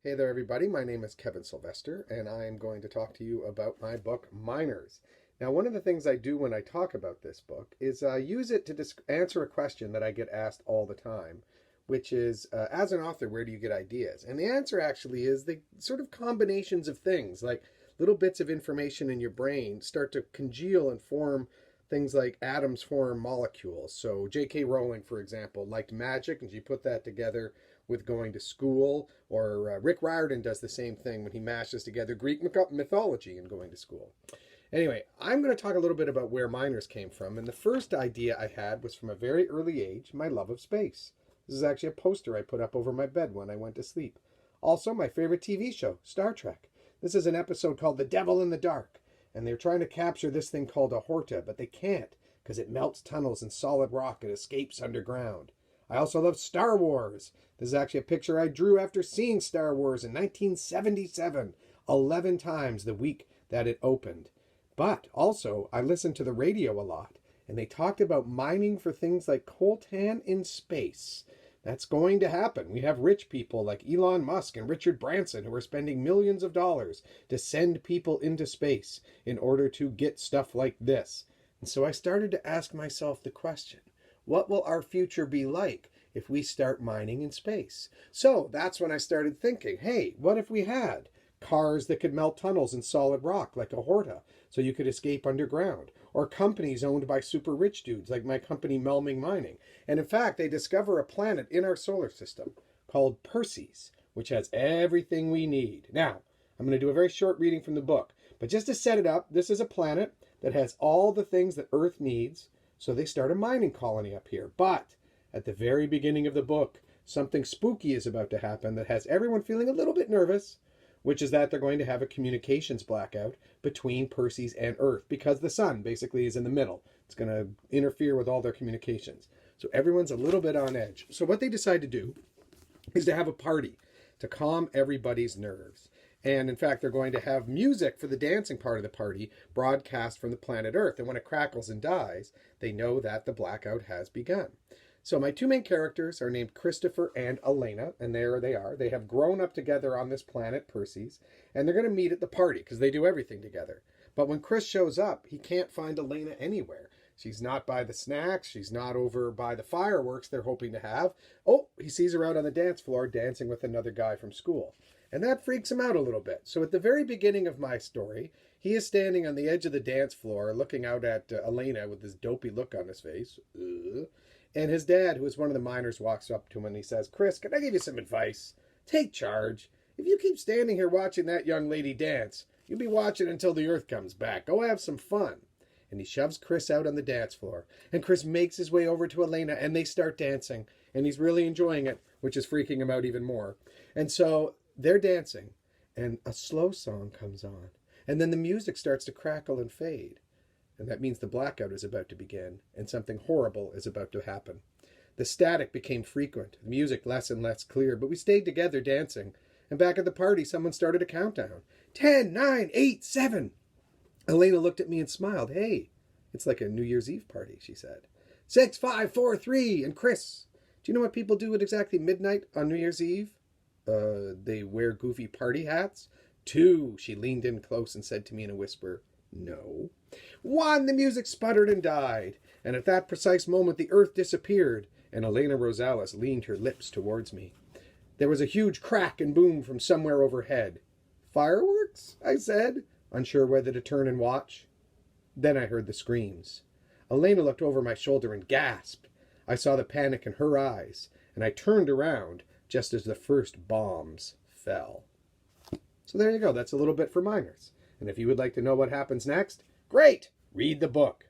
Hey there, everybody. My name is Kevin Sylvester, and I am going to talk to you about my book, MINRS. Now, one of the things I do when I talk about this book is use it to answer a question that I get asked all the time, which is, as an author, where do you get ideas? And the answer actually is the sort of combinations of things, like little bits of information in your brain start to congeal and form things like atoms form molecules. So J.K. Rowling, for example, liked magic, and she put that together with going to school, or Rick Riordan does the same thing when he mashes together Greek mythology and going to school. Anyway, I'm going to talk a little bit about where MINRS came from, and the first idea I had was from a very early age, my love of space. This is actually a poster I put up over my bed when I went to sleep. Also, my favorite TV show, Star Trek. This is an episode called The Devil in the Dark, and they're trying to capture this thing called a horta, but they can't because it melts tunnels in solid rock and escapes underground. I also love Star Wars. This is actually a picture I drew after seeing Star Wars in 1977, 11 times the week that it opened. But also, I listened to the radio a lot, and they talked about mining for things like coltan in space. That's going to happen. We have rich people like Elon Musk and Richard Branson who are spending millions of dollars to send people into space in order to get stuff like this. And so I started to ask myself the question, what will our future be like if we start mining in space? So that's when I started thinking, hey, what if we had cars that could melt tunnels in solid rock like a horta so you could escape underground? Or companies owned by super rich dudes like my company Melming Mining. And in fact, they discover a planet in our solar system called Perseus, which has everything we need. Now, I'm going to do a very short reading from the book. But just to set it up, this is a planet that has all the things that Earth needs. So they start a mining colony up here. But at the very beginning of the book, something spooky is about to happen that has everyone feeling a little bit nervous, which is that they're going to have a communications blackout between Perseus and Earth because the sun basically is in the middle. It's going to interfere with all their communications. So everyone's a little bit on edge. So what they decide to do is to have a party to calm everybody's nerves. And in fact, they're going to have music for the dancing part of the party broadcast from the planet Earth. And when it crackles and dies, they know that the blackout has begun. So my two main characters are named Christopher and Elena, and there they are. They have grown up together on this planet, Perseus, and they're going to meet at the party because they do everything together. But when Chris shows up, he can't find Elena anywhere. She's not by the snacks. She's not over by the fireworks they're hoping to have. Oh, he sees her out on the dance floor dancing with another guy from school. And that freaks him out a little bit. So at the very beginning of my story, he is standing on the edge of the dance floor looking out at Elena with this dopey look on his face. And his dad, who is one of the miners, walks up to him and he says, "Chris, can I give you some advice? Take charge. If you keep standing here watching that young lady dance, you'll be watching until the Earth comes back. Go have some fun." And he shoves Chris out on the dance floor. And Chris makes his way over to Elena and they start dancing. And he's really enjoying it, which is freaking him out even more. And so they're dancing and a slow song comes on. And then the music starts to crackle and fade. And that means the blackout is about to begin and something horrible is about to happen. The static became frequent, the music less and less clear, but we stayed together dancing. And back at the party, someone started a countdown. 10, 9, 8, 7. Elena looked at me and smiled. "Hey, it's like a New Year's Eve party," she said. 6, 5, 4, 3. And Chris, do you know what people do at exactly midnight on New Year's Eve? They wear goofy party hats. 2, she leaned in close and said to me in a whisper. No. 1, the music sputtered and died. And at that precise moment, the Earth disappeared, and Elena Rosales leaned her lips towards me. There was a huge crack and boom from somewhere overhead. "Fireworks?" I said, unsure whether to turn and watch. Then I heard the screams. Elena looked over my shoulder and gasped. I saw the panic in her eyes, and I turned around just as the first bombs fell. So there you go. That's a little bit for minors. And if you would like to know what happens next, great! Read the book.